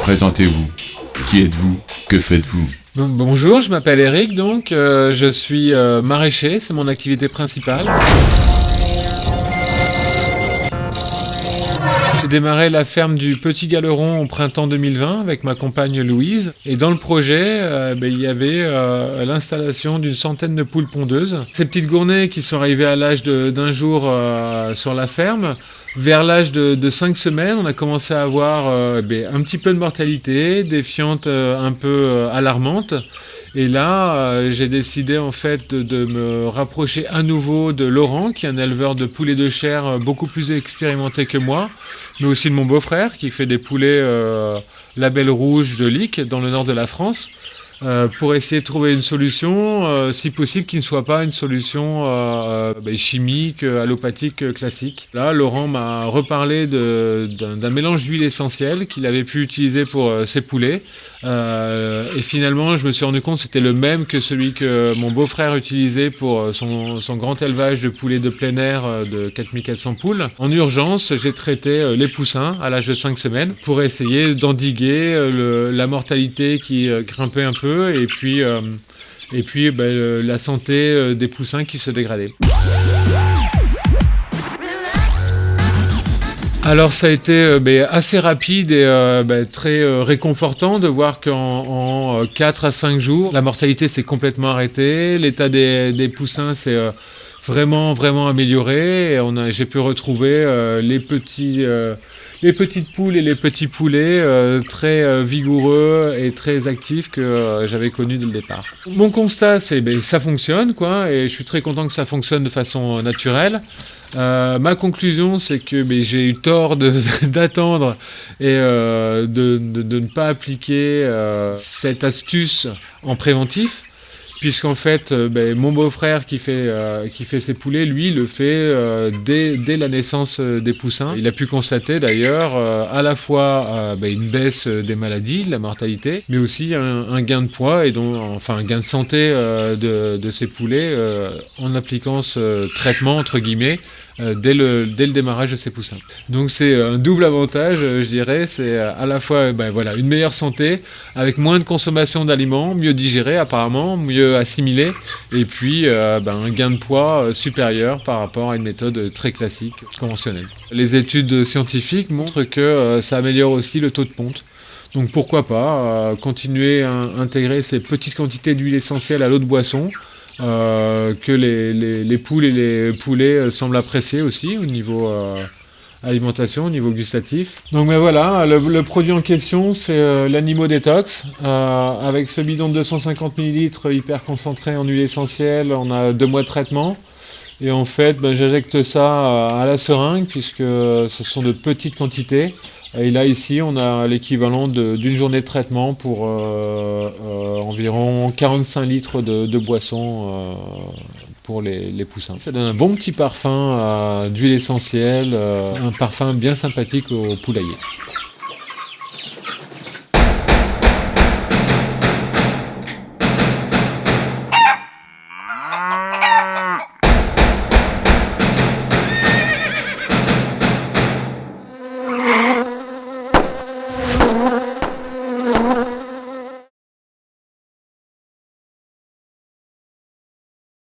Présentez-vous. Qui êtes-vous? Que faites-vous? Bonjour, je m'appelle Eric, je suis maraîcher, c'est mon activité principale. J'ai démarré la ferme du Petit Galeron au printemps 2020 avec ma compagne Louise. Et dans le projet, il y avait l'installation d'une centaine de poules pondeuses. Ces petites gournées qui sont arrivées à l'âge d'un jour sur la ferme. Vers l'âge de 5 semaines, on a commencé à avoir un petit peu de mortalité, des fientes un peu alarmantes. Et là, j'ai décidé en fait de me rapprocher à nouveau de Laurent, qui est un éleveur de poulets de chair beaucoup plus expérimenté que moi, mais aussi de mon beau-frère, qui fait des poulets label rouge de Lic, dans le nord de la France, pour essayer de trouver une solution, si possible, qui ne soit pas une solution chimique, allopathique, classique. Là, Laurent m'a reparlé d'un mélange d'huile essentielle qu'il avait pu utiliser pour ses poulets. Et finalement, je me suis rendu compte que c'était le même que celui que mon beau-frère utilisait pour son grand élevage de poulets de plein air de 4400 poules. En urgence, j'ai traité les poussins à l'âge de 5 semaines pour essayer d'endiguer la mortalité qui grimpait un peu et puis la santé des poussins qui se dégradait. Alors ça a été assez rapide et très réconfortant de voir qu'en 4 à 5 jours, la mortalité s'est complètement arrêtée, l'état des poussins s'est vraiment amélioré et j'ai pu retrouver les petites poules et les petits poulets très vigoureux et très actifs que j'avais connus dès le départ. Mon constat, c'est ça fonctionne, quoi, et je suis très content que ça fonctionne de façon naturelle. Ma conclusion, c'est que j'ai eu tort d'attendre et de ne pas appliquer cette astuce en préventif. Puisqu'en fait, mon beau-frère qui fait ses poulets, lui, le fait dès la naissance des poussins. Il a pu constater d'ailleurs à la fois une baisse des maladies, de la mortalité, mais aussi un gain de poids et donc un gain de santé de ces poulets en appliquant ce traitement entre guillemets dès le démarrage de ces poussins. Donc c'est un double avantage, je dirais, c'est à la fois une meilleure santé, avec moins de consommation d'aliments, mieux digérés apparemment, mieux assimilés, et puis un gain de poids supérieur par rapport à une méthode très classique, conventionnelle. Les études scientifiques montrent que ça améliore aussi le taux de ponte. Donc pourquoi pas continuer à intégrer ces petites quantités d'huile essentielle à l'eau de boisson, que les poules et les poulets semblent apprécier aussi au niveau alimentation, au niveau gustatif. Donc voilà, le produit en question c'est l'Animo Detox. Avec ce bidon de 250 ml hyper concentré en huile essentielle, on a 2 mois de traitement. Et en fait, j'injecte ça à la seringue puisque ce sont de petites quantités. Et là, ici, on a l'équivalent d'une journée de traitement pour environ 45 litres de boisson pour les poussins. Ça donne un bon petit parfum d'huile essentielle, un parfum bien sympathique au poulailler.